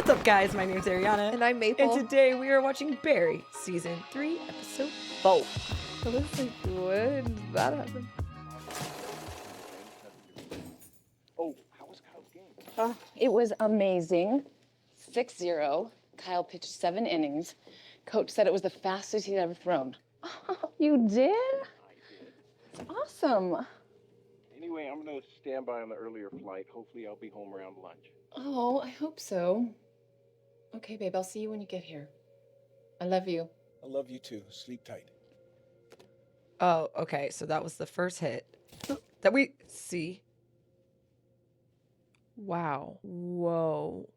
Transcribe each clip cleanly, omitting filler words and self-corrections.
What's up, guys? My name's Arianna. And I'm Maple. And today we are watching Barry, Season 3, Episode 4. So this is like, when did that happen? Oh, how was Kyle's game? It was amazing. 6-0. Kyle pitched 7 innings. Coach said it was the fastest he'd ever thrown. Oh, you did? I did. That's awesome. Anyway, I'm going to stand by on the earlier flight. Hopefully I'll be home around lunch. Oh, I hope so. Okay, babe, I'll see you when you get here. I love you. I love you too. Sleep tight. Oh, okay. So that was the first hit that we see. Wow. Whoa.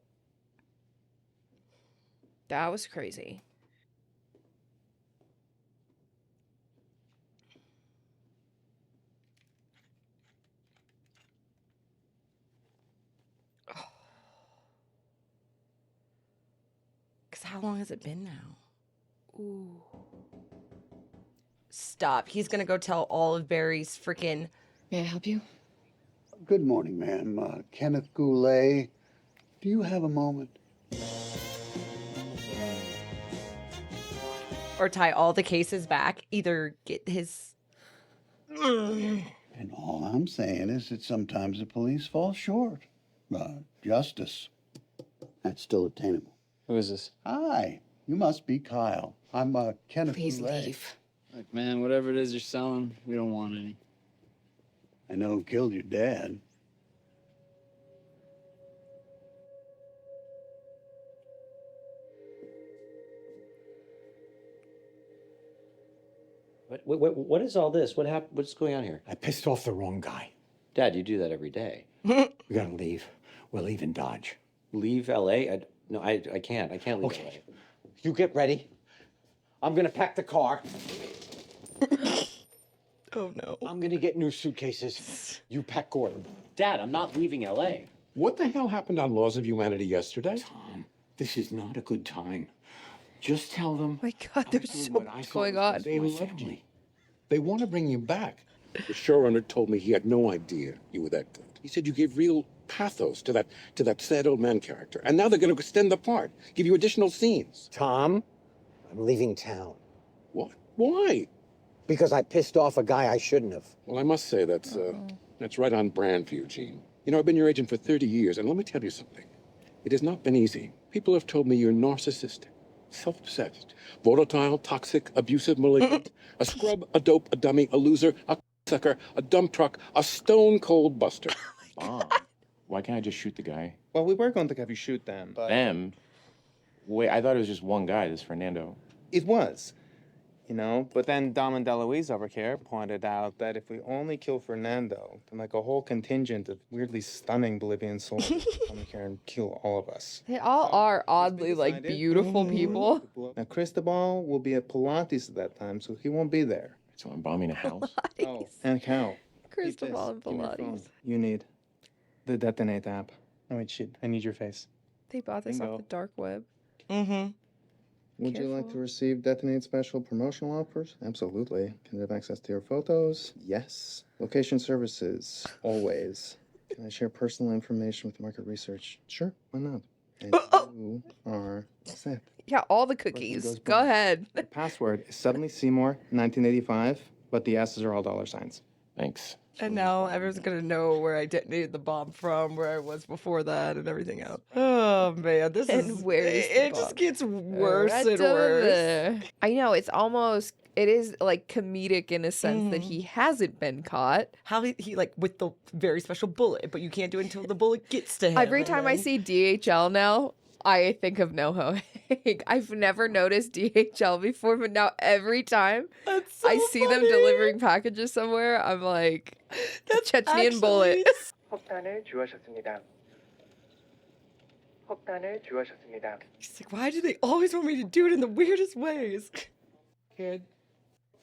That was crazy. Because how long has it been now? Ooh. Stop. He's going to go tell all of Barry's freaking... May I help you? Good morning, ma'am. Kenneth Goulet. Do you have a moment? Or tie all the cases back. Either get his... And all I'm saying is that sometimes the police fall short. Justice. That's still attainable. Who is this? Hi, you must be Kyle. I'm Kenneth Please Goulet. leave. Look, man, whatever it is you're selling, we don't want any. I know who killed your dad. What is all this? What happened? What's going on here? I pissed off the wrong guy. Dad, you do that every day. We gotta leave. We're leaving Dodge. Leave LA? No, I can't. I can't leave Okay. You get ready. I'm gonna pack the car. Oh, no. I'm gonna get new suitcases. You pack Gordon. LA. Dad, I'm not leaving LA. What the hell happened on Laws of Humanity yesterday? Tom, this is not a good time. Just tell them. Oh my God, I there's was so doing what I much thought going was on. best They for my loved family. you. They want to bring you back. The showrunner told me he had no idea you were that good. He said you gave real pathos to that sad old man character. And now they're going to extend the part, give you additional scenes. Tom, I'm leaving town What? Why? because I pissed off a guy I shouldn't have. Well, I must say that's right on brand for you, Gene. You know, I've been your agent for 30 years, and let me tell you something. It has not been easy. People have told me you're narcissistic, self-obsessed, volatile, toxic, abusive, malignant, a scrub, a dope, a dummy, a loser, a sucker, a dump truck, a stone-cold buster. Why can't I just shoot the guy? Well, we were going to have you shoot them, but... Them? Wait, I thought it was just one guy, this Fernando. It was, you know? But then Dom and DeLuise over here pointed out that if we only kill Fernando, then like a whole contingent of weirdly stunning Bolivian soldiers will come here and kill all of us. They all are oddly like decided. beautiful people. Now, Cristobal will be at Pilates at that time, so he won't be there. So I'm bombing a house? Oh, and Cal. Cristobal and Give me your phone. Pilates. You need the detonate app. Oh, wait, shit. I need your face. They bought this Bingo. off the dark web. Mm-hmm. Would you like to Careful. receive Detonate special promotional offers? Absolutely. Can I have access to your photos? Yes. Location services? Always. Can I share personal information with market research? Sure, why not? And you are set. Yeah, all the goes cookies. Go blank. ahead. The password is Suddenly Seymour 1985, but the S's are all dollar signs. Thanks. And now everyone's going to know where I detonated the bomb from, where I was before that, and everything else. Oh, man. This And is... where is the it just bomb? gets worse Right and over worse. there. I know, it is like comedic in a sense that Mhm. he hasn't been caught. How he like with the very special bullet, but you can't do it until the bullet gets to him. Every and time I then- see DHL now, I think of NoHo. I've never noticed DHL before, but now every time That's so I see them funny. delivering packages somewhere, I'm like, That's Chechnyan bullet. 폭탄을 주하셨습니다. 폭탄을 주하셨습니다. He's like, why do they always want me to do it in the weirdest ways? Head,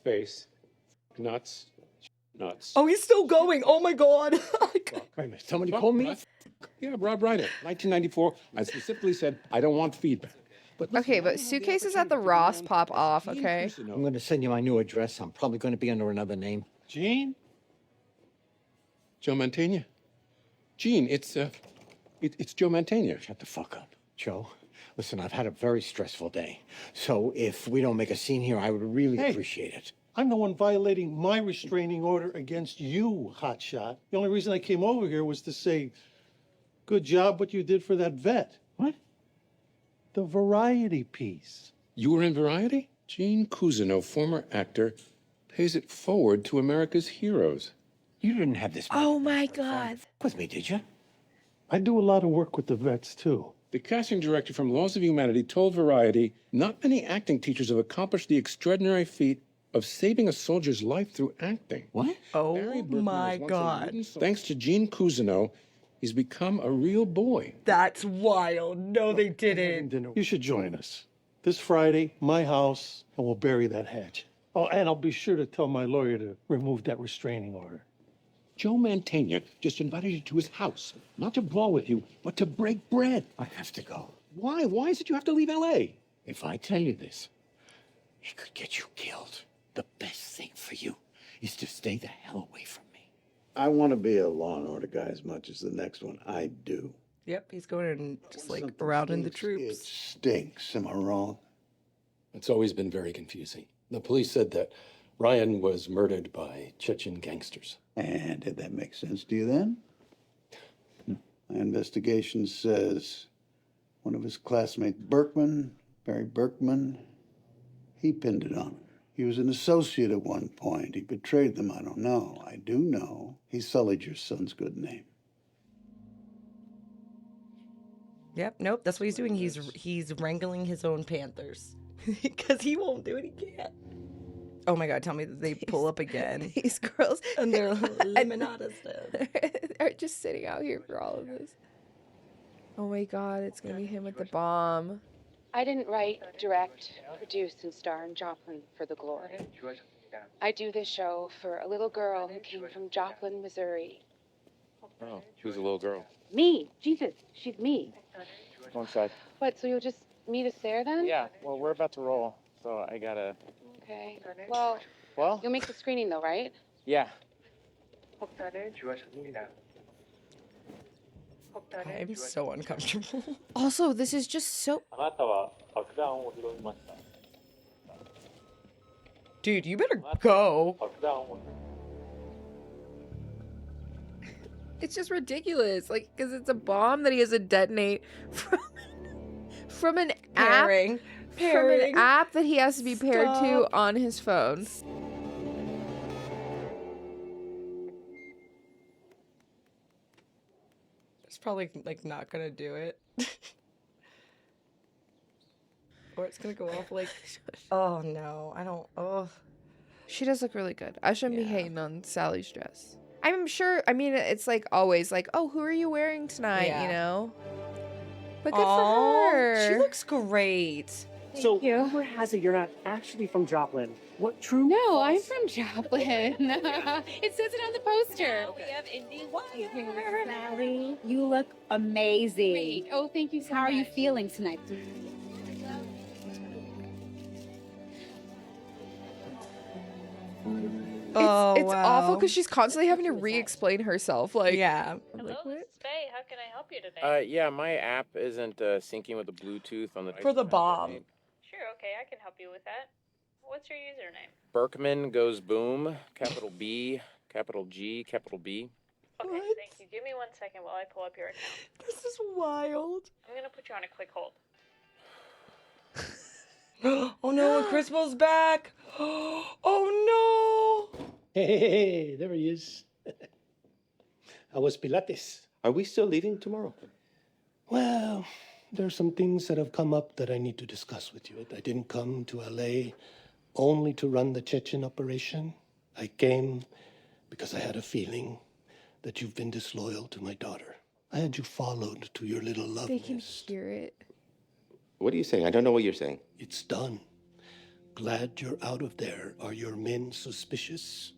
face, nuts. Oh, he's still going. Oh my God. Wait a minute. Somebody called me? Yeah, Rob Reiner, 1994. I specifically said, I don't want feedback. But listen, Okay, I but don't have the suitcases at the opportunity to Ross be pop on off, Gene okay? Cousineau. I'm gonna send you my new address. I'm probably gonna be under another name. Gene? Joe Mantegna. Gene, it's Joe Mantegna. Shut the fuck up. Joe, listen, I've had a very stressful day. So if we don't make a scene here, I would really appreciate it. I'm the one violating my restraining order against you, hotshot. The only reason I came over here was to say, good job what you did for that vet. What? The variety piece. You were in Variety? Gene Cousineau, former actor, pays it forward to America's heroes. You didn't have this. Oh my God. With me, did you? I do a lot of work with the vets, too. The casting director from Laws of Humanity told Variety, not many acting teachers have accomplished the extraordinary feat of saving a soldier's life through acting. What? Oh Barry Berkman my was once a God. wooden soldier. Thanks to Gene Cousineau, he's become a real boy. That's wild. No, they didn't. You should join us. This Friday, my house, and we'll bury that hatch. Oh, and I'll be sure to tell my lawyer to remove that restraining order. Joe Mantegna just invited you to his house, not to brawl with you, but to break bread. I have to go. Why? Why is it you have to leave L.A.? If I tell you this, it could get you killed. The best thing for you is to stay the hell away from me. I want to be a Law and Order guy as much as the next one. I do. Yep, he's going and just like Something around in the It troops. stinks. Am I wrong? It's always been very confusing. The police said that Ryan was murdered by Chechen gangsters. And did that make sense to you then? My investigation says one of his classmates, Barry Berkman, he pinned it on him. He was an associate at one point. He betrayed them. I don't know. I do know he sullied your son's good name. Yep, nope, that's what he's doing. He's wrangling his own panthers. Because he won't do it, he can't. Oh my God, tell me that they pull up again. These girls. And they're limonada still. They're just sitting out here for all of this. Oh my God, it's going to be him with the bomb. I didn't write, direct, produce, and star in Joplin for the glory. I do this show for a little girl who came from Joplin, Missouri. Oh, who's a little girl? Me, Jesus, she's me. One side. What, so you'll just meet us there then? Yeah, well, we're about to roll, so I gotta... Okay. Well, Well? you'll make the screening though, right? Yeah. I'm so uncomfortable. Also, this is just so... Dude, you better go. It's just ridiculous. Like, because it's a bomb that he has to detonate from an Pairing. app. From an app that he has to be paired to Stop. on his phone. It's probably like not gonna do it. Or it's gonna go off like, oh no, I don't, oh. She does look really good. I shouldn't be hating on Sally's dress. I'm sure, I mean, it's like always like, oh, who are you wearing tonight, you know? But good Aw, for her. she looks great. So, rumor has it you're not actually from Joplin. What true? No, I'm from Joplin. It says it on the poster. We have Indy Wire. Sally, you look amazing. Great. Oh, thank you so much. How are you feeling tonight? It's awful because she's constantly having to re-explain herself. Like, yeah. Hello, this is Faye. How can I help you today? Yeah, my app isn't syncing with the Bluetooth on the... For the bomb. Sure, okay, I can help you with that. What's your username? Berkman goes boom, capital B, capital G, capital B. Okay, thank you. Give me 1 second while I pull up your account. This is wild. I'm gonna put you on a quick hold. Oh no, and Cristobal's back. Oh no. Hey, there he is. How was Pilates? Are we still leaving tomorrow? Well, there are some things that have come up that I need to discuss with you. I didn't come to LA only to run the Chechen operation. I came because I had a feeling that you've been disloyal to my daughter. I had you followed to your little love they can nest. hear it. What are you saying? I don't know what you're saying. It's done. Glad you're out of there. Are your men suspicious?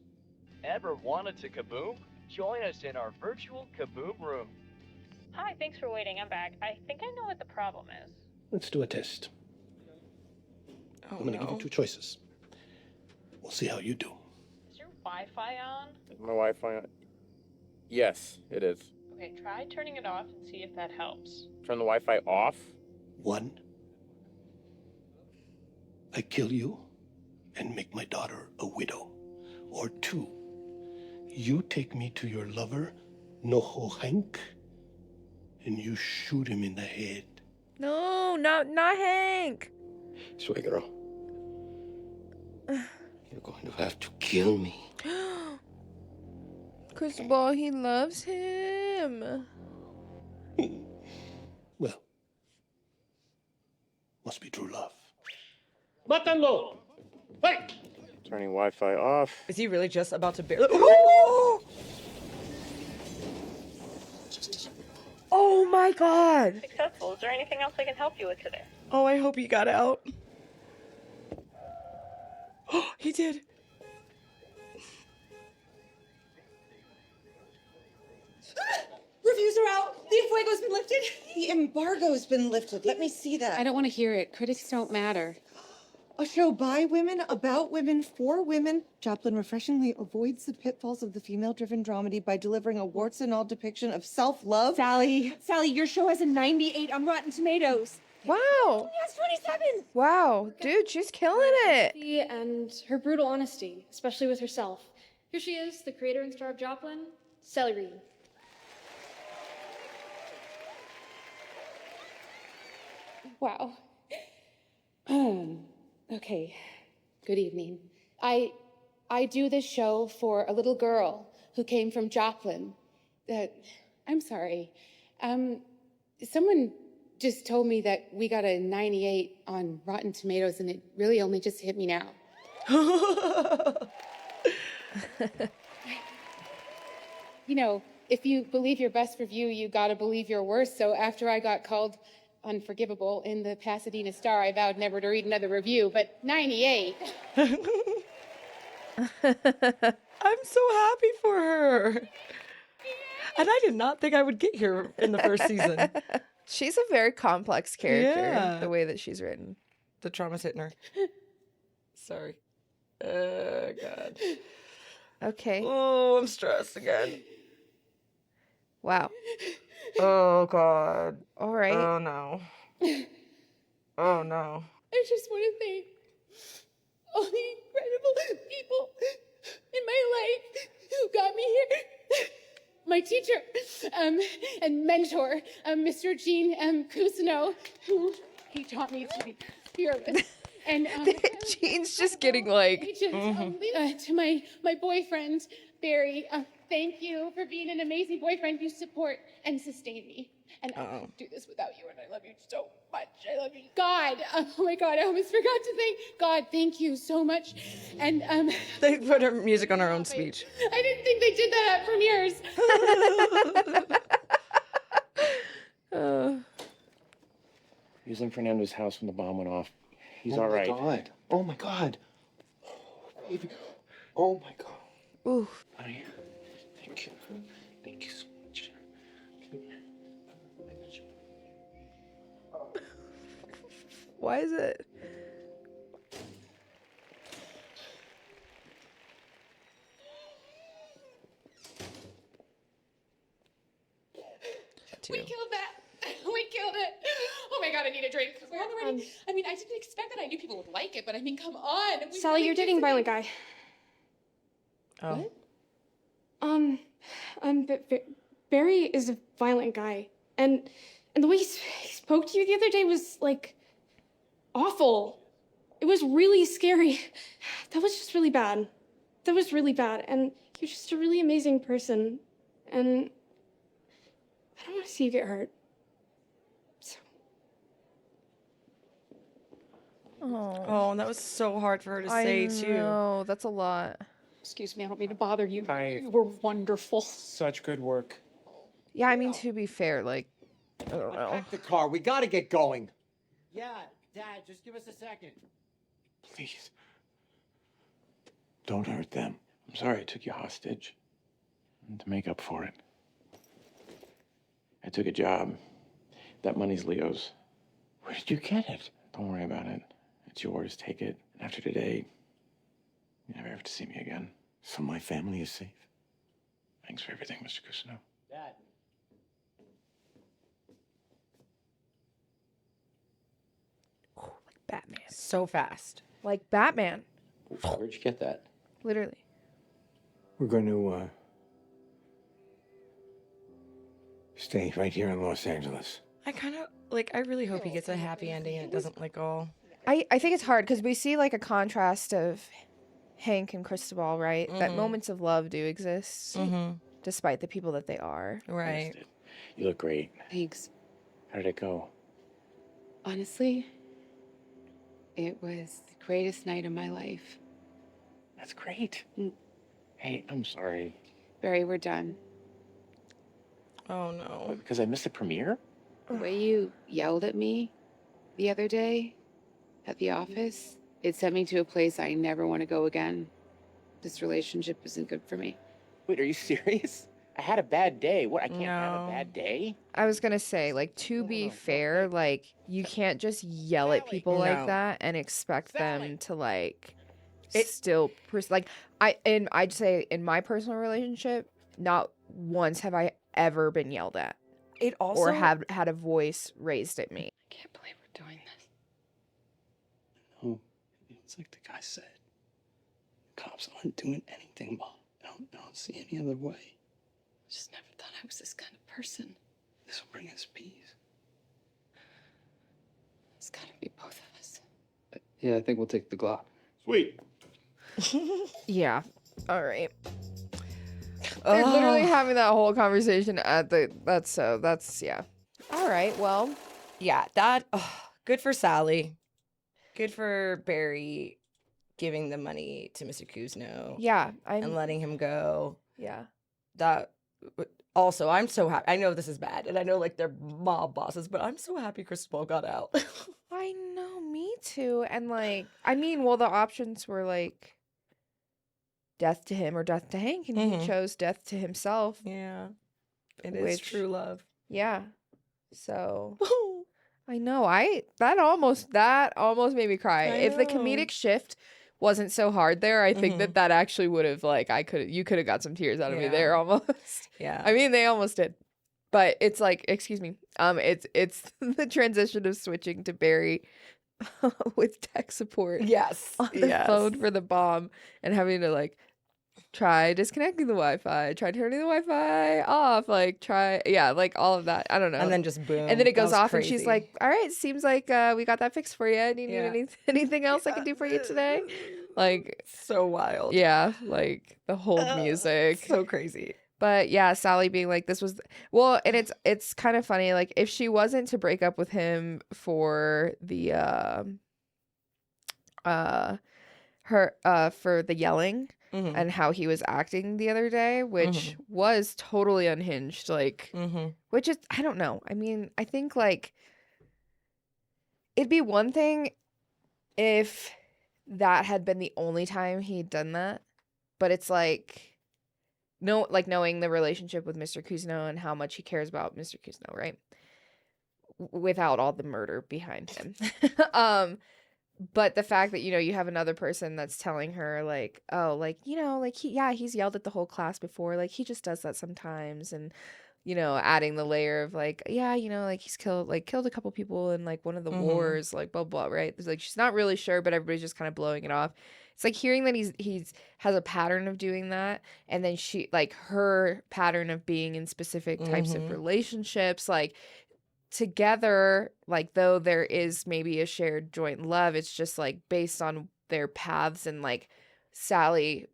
Ever wanted to kaboom? Join us in our virtual kaboom room. Hi, thanks for waiting. I'm back. I think I know what the problem is. Let's do a test. Oh, I'm going to give you two choices. We'll see how you do. Is your Wi-Fi on? My Wi-Fi on? Yes, it is. Okay, try turning it off and see if that helps. Turn the Wi-Fi off? One, I kill you and make my daughter a widow. Or two, you take me to your lover, Noho Hank, and you shoot him in the head. No, not Hank. Suegro, you're going to have to kill me. Cristobal, he loves him. Well, must be true love. Mátanlo! Hey! Turning Wi-Fi off. Is he really just about to Oh my god! Successful. Is there anything else I can help you with today? Oh, I hope he got out. He did. Reviews are out. The embargo's been lifted. The embargo's been lifted. Let me see that. I don't want to hear it. Critics don't matter. A show by women, about women, for women. Joplin refreshingly avoids the pitfalls of the female-driven dramedy by delivering a warts-and-all depiction of self-love. Sally, your show has a 98 on Rotten Tomatoes. Wow. Yes, 27. Wow, dude, she's killing it. And her brutal honesty, especially with herself. Here she is, the creator and star of Joplin, Sally Reed. Wow. Okay. Good evening. I do this show for a little girl who came from Joplin. I'm sorry. Someone just told me that we got a 98 on Rotten Tomatoes, and it really only just hit me now. You know, if you believe your best review, you gotta believe your worst. So after I got called unforgivable in the Pasadena Star, I vowed never to read another review, but 98. I'm so happy for her. And I did not think I would get here in the first season. She's a very complex character, Yeah. the way that she's written. The trauma's hitting her. Sorry. God. Okay. Oh, I'm stressed again. Wow. Oh, God. All right. Oh, no. Oh, no. I just want to thank all the incredible people in my life who got me here. My teacher and mentor, Mr. Gene Cousineau, who he taught me to be fearless. And Gene's just getting like. To my boyfriend Barry, thank you for being an amazing boyfriend. You support and sustain me, and I couldn't do this without you. And I love you so much. I love you, God. Oh my God, I almost forgot to thank God. Thank you so much. And They put her music on her own speech. I didn't think they did that at premieres. He was in Fernando's house when the bomb went off. He's all right. God. Oh my God. Oh, baby. Oh my God. Ooh. Honey, thank you. Thank you so much. Why is it? We killed that. We killed it. Oh my God, I need a drink. We're already. I mean, I didn't expect that. I knew people would like it, but I mean, come on. Sally, you're dating a violent guy. Oh. Barry is a violent guy, and the way he spoke to you the other day was like awful. It was really scary. That was just really bad. That was really bad, and you're just a really amazing person, and I don't want to see you get hurt. So. Oh, that was so hard for her to say, too. No, that's a lot. Excuse me, I don't mean to bother you. Hi. You were wonderful. Such good work. Yeah, I mean, to be fair, like, I don't know. Unpack the car. We gotta get going. Yeah, Dad, just give us a second. Please. Don't hurt them. I'm sorry I took you hostage. And to make up for it, I took a job. That money's Leo's. Where did you get it? Don't worry about it. It's yours. Take it. And after today, you never have to see me again. So my family is safe. Thanks for everything, Mr. Cousineau. Dad. Batman. So fast. Like Batman. Where'd you get that? Literally. We're going to stay right here in Los Angeles. I kind of like. I really hope he gets a happy ending and it doesn't like all. I think it's hard because we see like a contrast of Hank and Cristobal, right? That moments of love do exist, despite the people that they are. Right. You look great. Thanks. How did it go? Honestly, it was the greatest night of my life. That's great. Hey, I'm sorry. Barry, we're done. Oh no. Because I missed the premiere? The way you yelled at me the other day at the office, it sent me to a place I never want to go again. This relationship isn't good for me. Wait, are you serious? I had a bad day. What, I can't have a bad day? I was gonna say, like, to be fair, like, you can't just yell at people like that and expect them to like still like I'd say in my personal relationship, not once have I ever been yelled at. It also or have had a voice raised at me. I can't believe we're doing this. No, it's like the guy said. Cops aren't doing anything, Mom. I don't see any other way. I just never thought I was this kind of person. This will bring us peace. It's gotta be both of us. Yeah, I think we'll take the Glock. Sweet. Yeah. All right. They're literally having that whole conversation at the. That's yeah. All right. Well. Yeah. Good for Sally. Good for Barry giving the money to Mr. Kuzno. Yeah. And letting him go. Yeah. That. Also, I'm so happy. I know this is bad, and I know like they're mob bosses, but I'm so happy Cristobal got out. I know, me too. And like, I mean, well, the options were like death to him or death to Hank, and he chose death to himself. Yeah, it is true love. Yeah. So I know. That almost made me cry. If the comedic shift wasn't so hard there, I think that actually would have like you could have got some tears out of me there almost. Yeah. I mean, they almost did. But it's like, excuse me. It's the transition of switching to Barry with tech support. Yes. On the phone for the bomb and having to like try disconnecting the Wi-Fi, try turning the Wi-Fi off, like like all of that. I don't know. And then just boom. And then it goes off crazy. and she's like, all right, seems like we got that fixed for you. Do you need anything else I can do for you today? Like, so wild. Yeah, like the whole music. So crazy. But yeah, Sally being like, this was and it's kind of funny, like if she wasn't to break up with him for the for the yelling and how he was acting the other day, which was totally unhinged, like which is, I don't know. I mean, I think like it'd be one thing if that had been the only time he'd done that, but it's like knowing the relationship with Mr. Kuzno and how much he cares about Mr. Kuzno, right? Without all the murder behind him. But the fact that, you have another person that's telling her like, oh, like, like he's yelled at the whole class before. Like he just does that sometimes. And, adding the layer of like, yeah, like he's killed a couple people in like one of the wars, like blah, blah, right? It's like, she's not really sure, but everybody's just kind of blowing it off. It's like hearing that he's has a pattern of doing that. And then she, like her pattern of being in specific types of relationships, like together, like though there is maybe a shared joint love, it's just like based on their paths and like Sally's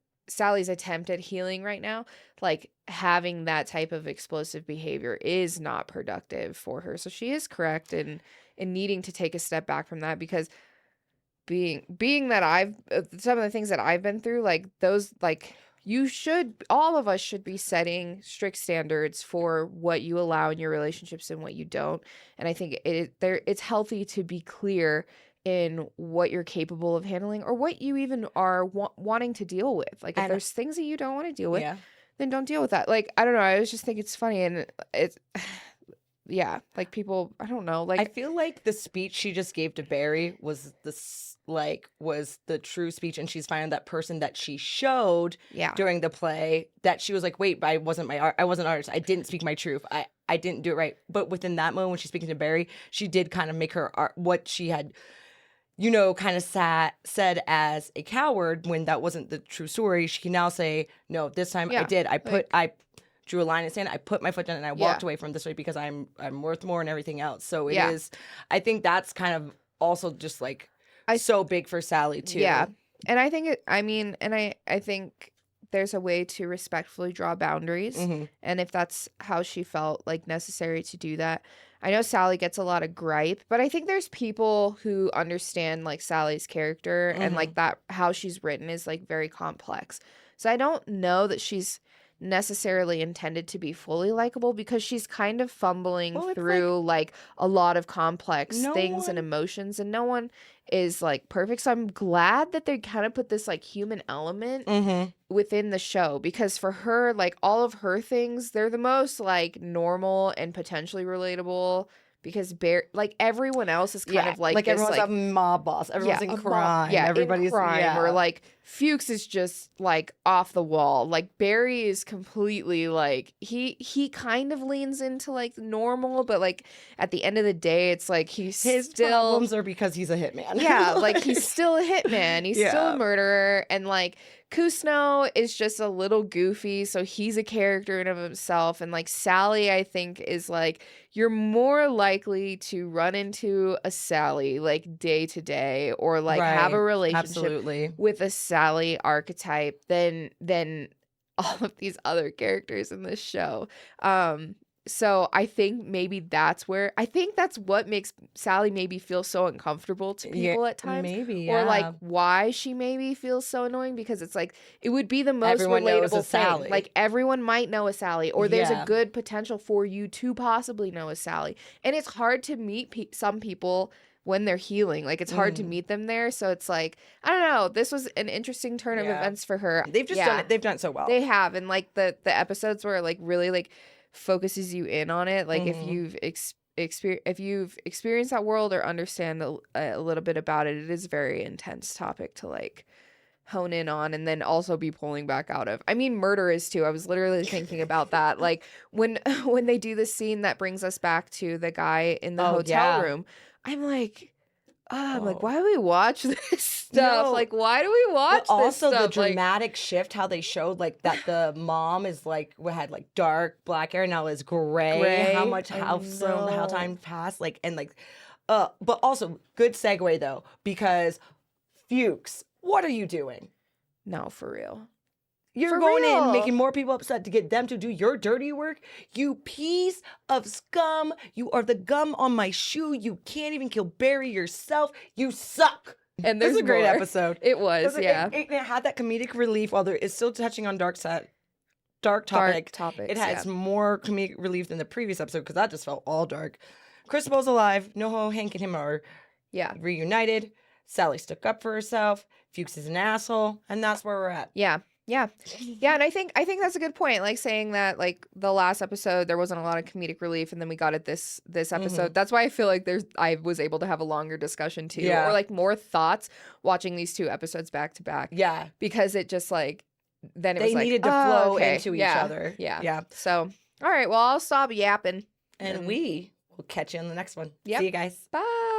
attempt at healing right now, like having that type of explosive behavior is not productive for her. So she is correct in needing to take a step back from that, because being that some of the things that I've been through, like those, like all of us should be setting strict standards for what you allow in your relationships and what you don't. And I think it's healthy to be clear in what you're capable of handling or what you even are wanting to deal with. Like if there's things that you don't want to deal with, then don't deal with that. Like, I don't know. I just think it's funny, and it's, yeah, like people, I don't know. Like I feel like the speech she just gave to Barry was the true speech, and she's finding that person that she showed during the play, that she was like, wait, but I wasn't an artist. I didn't speak my truth. I didn't do it right. But within that moment when she's speaking to Barry, she did kind of make her art, what she had kind of said as a coward when that wasn't the true story, she can now say, no, this time I did. I drew a line in the sand. I put my foot down and I walked away from this way because I'm worth more and everything else. So it is, I think that's kind of also just like so big for Sally too. Yeah. And I think I think there's a way to respectfully draw boundaries. And if that's how she felt like necessary to do that. I know Sally gets a lot of gripe, but I think there's people who understand like Sally's character and like that how she's written is like very complex. So I don't know that she's necessarily intended to be fully likable because she's kind of fumbling through like a lot of complex things and emotions, and no one is like perfect. So I'm glad that they kind of put this like human element within the show, because for her, like all of her things, they're the most like normal and potentially relatable. Because like everyone else is kind of like this, everyone's a mob boss. Everyone's in crime. Everybody's in crime. Or like Fuches is just like off the wall. Like Barry is completely like he kind of leans into like normal, but like at the end of the day, it's like his problems are because he's a hitman. Yeah, like he's still a hitman. He's still a murderer, and like Kusno is just a little goofy, so he's a character in of himself. And like Sally, I think, is like you're more likely to run into a Sally like day to day, or like have a relationship with a Sally archetype than all of these other characters in this show. So I think maybe that's what makes Sally maybe feel so uncomfortable to people at times. Maybe, or like why she maybe feels so annoying, because it's like it would be the most relatable thing. Sally. Like everyone might know a Sally, or there's a good potential for you to possibly know a Sally. And it's hard to meet some people when they're healing. Like it's hard to meet them there. So it's like, I don't know, this was an interesting turn of events for her. They've just done it. They've done it so well. They have. And like the episodes where like really like focuses you in on it, like if you've experienced that world or understand a little bit about it, it is a very intense topic to like hone in on and then also be pulling back out of. I mean, murder is too. I was literally thinking about that. Like when they do the scene that brings us back to the guy in the hotel room, I'm like, why do we watch this stuff? Like, why do we watch this also stuff? The dramatic shift, how they showed like that the mom is like had like dark black hair, now is gray. How time passed, like, and like but also good segue though, because Fuchs, what are you doing? No, for real. You're going in making more people upset to get them to do your dirty work. You piece of scum. You are the gum on my shoe. You can't even kill Barry yourself. You suck. And this is a great episode. It was, It had that comedic relief while there is still touching on dark topics. It has more comedic relief than the previous episode because that just felt all dark. Cristobal's alive. Noho, Hank, and him are reunited. Sally stuck up for herself. Fuchs is an asshole. And that's where we're at. Yeah, and I think that's a good point. Like saying that, like the last episode, there wasn't a lot of comedic relief, and then we got it this episode. That's why I feel like I was able to have a longer discussion too, or like more thoughts watching these two episodes back to back. Yeah, because it just like then they needed to flow into each other. Yeah. So all right, well I'll stop yapping, and we will catch you on the next one. Yep. See you guys. Bye.